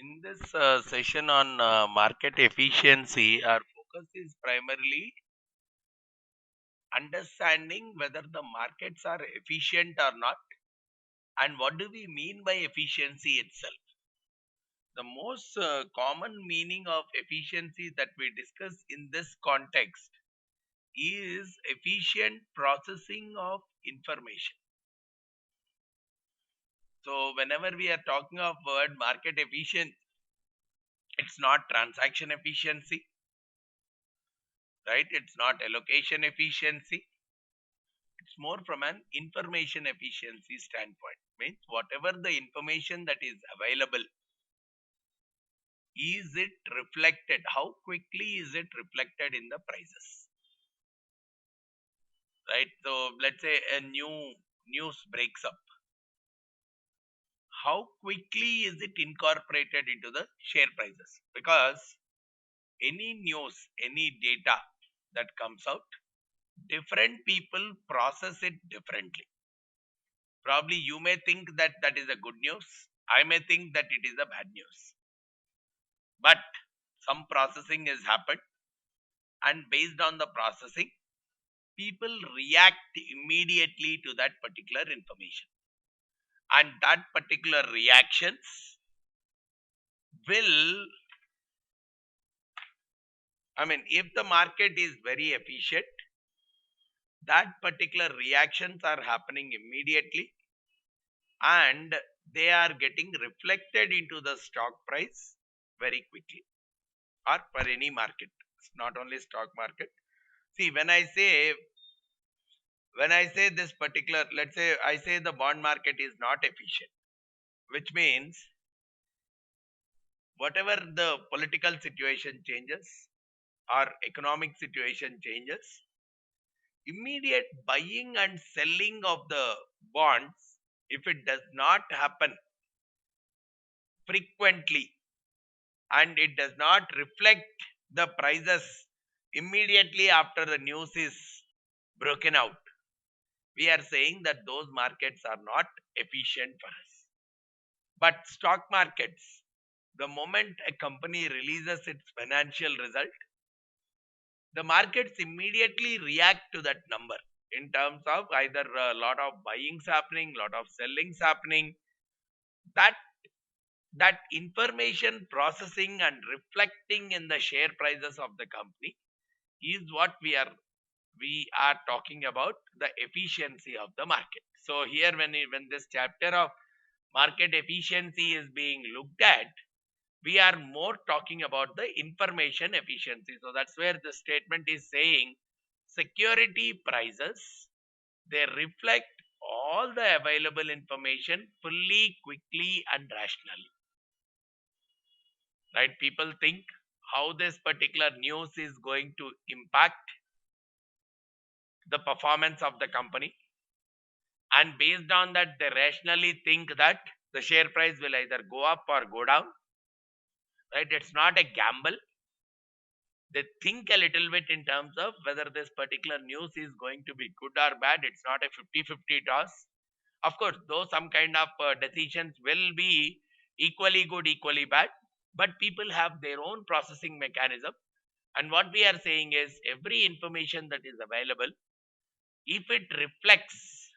In this session on market efficiency, our focus is primarily understanding whether the markets are efficient or not, and what do we mean by efficiency itself. The most common meaning of efficiency that we discuss in this context is efficient processing of information. So, whenever we are talking of word market efficient, it's not transaction efficiency, right? It's not allocation efficiency. It's more from an information efficiency standpoint. Means whatever the information that is available, is it reflected? How quickly is it reflected in the prices? Right? So let's say a new news breaks up. How quickly is it incorporated into the share prices? Because any news, any data that comes out, different people process it differently. Probably you may think that that is a good news. I may think that it is a bad news. But some processing has happened, and based on the processing, people react immediately to that particular information. And that particular reactions will, if the market is very efficient, that particular reactions are happening immediately and they are getting reflected into the stock price very quickly, or for any market. It's not only stock market. See, when I say this particular, let's say I say the bond market is not efficient, which means whatever the political situation changes or economic situation changes, immediate buying and selling of the bonds, if it does not happen frequently and it does not reflect the prices immediately after the news is broken out, we are saying that those markets are not efficient for us. But stock markets, the moment a company releases its financial result, the markets immediately react to that number in terms of either a lot of buyings happening, lot of sellings happening. That that information processing and reflecting in the share prices of the company is what we are talking about, the efficiency of the market. So here when this chapter of market efficiency is being looked at, we are more talking about the information efficiency. So that's where the statement is saying security prices, they reflect all the available information fully, quickly, and rationally. Right? People think how this particular news is going to impact the performance of the company, and based on that, they rationally think that the share price will either go up or go down. Right? It's not a gamble. They think a little bit in terms of whether this particular news is going to be good or bad. It's not a 50-50 toss. Of course, though some kind of decisions will be equally good, equally bad, but people have their own processing mechanism. And what we are saying is every information that is available, if it reflects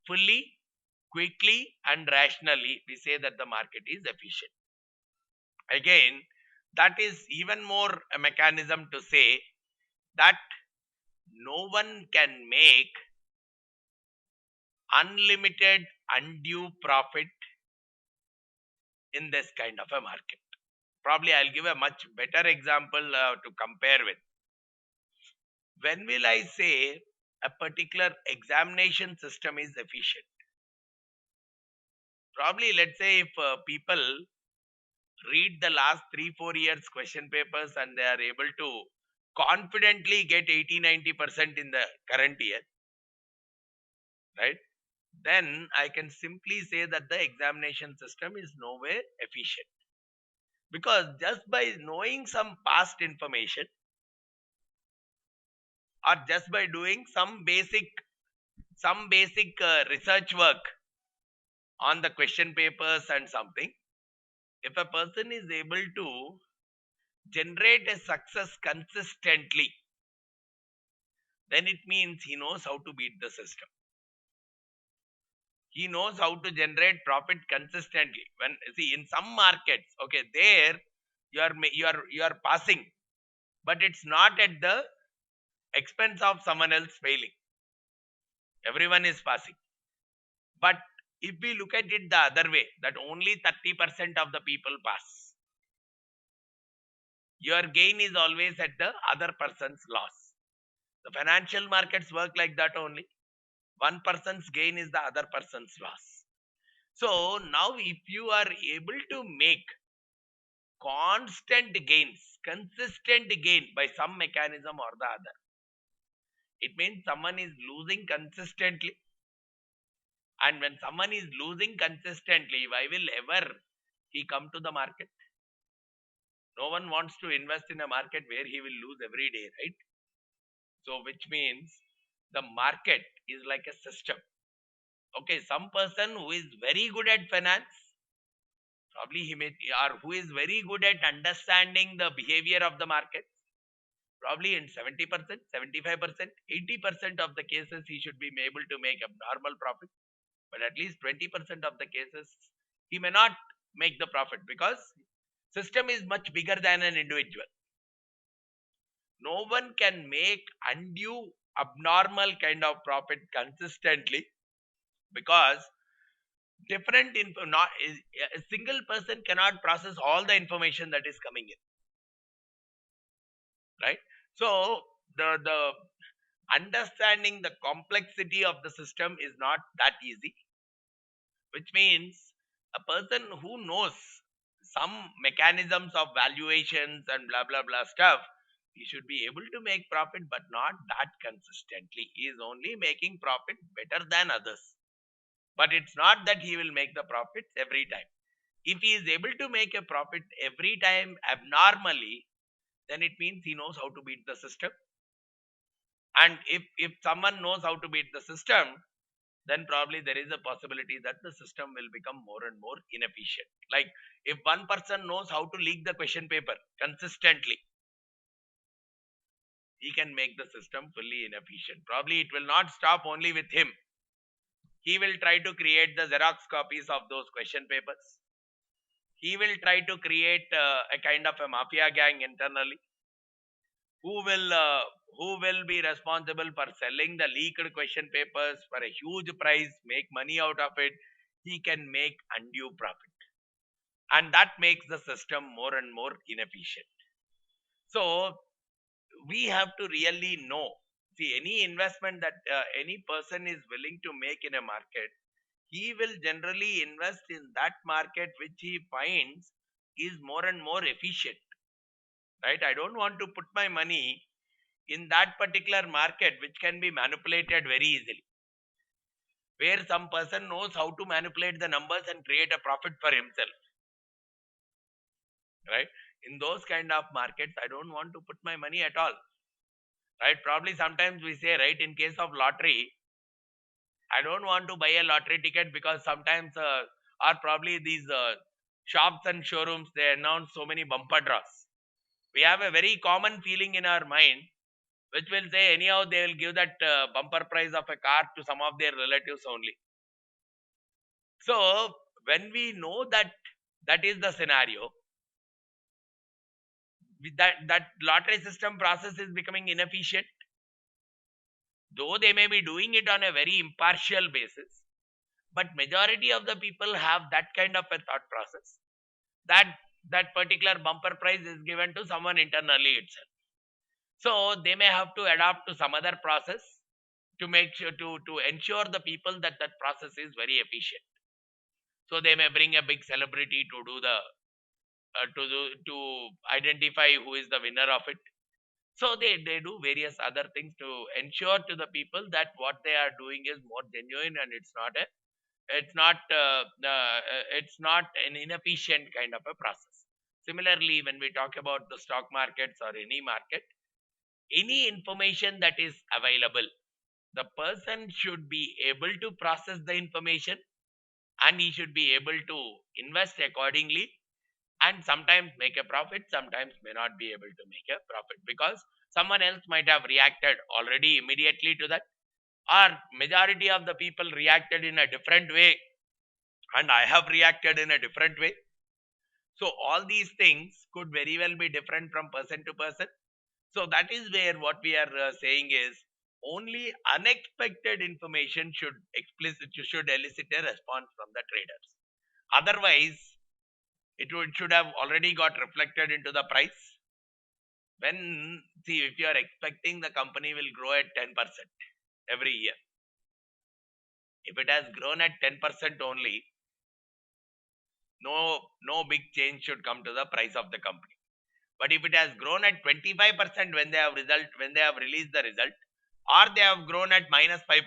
fully, quickly, and rationally, we say that the market is efficient. Again, that is even more a mechanism to say that no one can make unlimited undue profit in this kind of a market. Probably I'll give a much better example to compare with. When will I say a particular examination system is efficient? Probably let's say if people read the last 3-4 years question papers and they are able to confidently get 80-90% in the current year, right? Then I can simply say that the examination system is nowhere efficient. Because just by knowing some past information or just by doing some basic research work on the question papers and something, If a person is able to generate a success consistently, then it means he knows how to beat the system. He knows how to generate profit consistently. When see in some markets, okay, there you are passing, but it's not at the expense of someone else failing. Everyone is passing. But if we look at it the other way, that only 30% of the people pass, your gain is always at the other person's loss. The financial markets work like that only. One person's gain is the other person's loss. So now if you are able to make constant gains, consistent gain by some mechanism or the other, it means someone is losing consistently. And when someone is losing consistently, why will ever he come to the market? No one wants to invest in a market where he will lose every day, right? So, which means the market is like a system. Okay, some person who is very good at finance, probably he may, or who is very good at understanding the behavior of the market, probably in 70%, 75%, 80% of the cases he should be able to make a normal profit. But at least 20% of the cases he may not make the profit because system is much bigger than an individual. No one can make undue abnormal kind of profit consistently because different info not a single person cannot process all the information that is coming in, right? So the understanding the complexity of the system is not that easy, which means a person who knows some mechanisms of valuations and blah blah blah stuff, he should be able to make profit, but not that consistently. He is only making profit better than others, but it's not that he will make the profits every time. If he is able to make a profit every time abnormally, then it means he knows how to beat the system. And if someone knows how to beat the system, then probably there is a possibility that the system will become more and more inefficient. Like if one person knows how to leak the question paper consistently, he can make the system fully inefficient. Probably it will not stop only with him. He will try to create the Xerox copies of those question papers. He will try to create a kind of a mafia gang internally who will uh, who will be responsible for selling the leaked question papers for a huge price, make money out of it. He can make undue profit, and that makes the system more and more inefficient. So we have to really know, see, any investment that any person is willing to make in a market, he will generally invest in that market which he finds is more and more efficient, right? I don't want to put my money in that particular market which can be manipulated very easily, where some person knows how to manipulate the numbers and create a profit for himself, right? In those kind of markets, I don't want to put my money at all, right? Probably sometimes we say, right, in case of lottery, I don't want to buy a lottery ticket because sometimes or probably these shops and showrooms, they announce so many bumper draws. We have a very common feeling in our mind which will say anyhow they will give that bumper prize of a car to some of their relatives only. So when we know that that is the scenario, that lottery system process is becoming inefficient, though they may be doing it on a very impartial basis, but majority of the people have that kind of a thought process that that particular bumper prize is given to someone internally itself. So they may have to adapt to some other process to make sure to ensure the people that that process is very efficient. So they may bring a big celebrity to do the to identify who is the winner of it. So they do various other things to ensure to the people that what they are doing is more genuine and it's not an inefficient kind of a process. Similarly, when we talk about the stock markets or any market, any information that is available, the person should be able to process the information and he should be able to invest accordingly and sometimes make a profit, sometimes may not be able to make a profit because someone else might have reacted already immediately to that, or majority of the people reacted in a different way and I have reacted in a different way. So all these things could very well be different from person to person. So that is where what we are saying is only unexpected information should elicit a response from the traders. Otherwise, should have already got reflected into the price. When see if you are expecting the company will grow at 10% every year, if it has grown at 10% only, no big change should come to the price of the company. But if it has grown at 25% when they have released the result, or they have grown at minus 5%,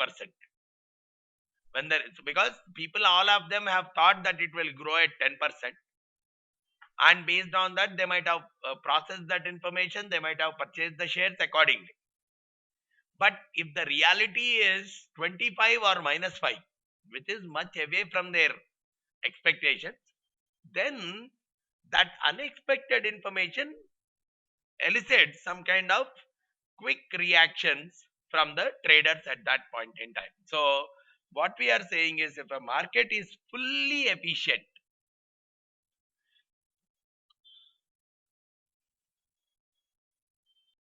when there because people all of them have thought that it will grow at 10%, and based on that they might have processed that information, they might have purchased the shares accordingly. But if the reality is 25 or minus 5, which is much away from their expectations, then that unexpected information elicits some kind of quick reactions from the traders at that point in time. So what we are saying is if a market is fully efficient,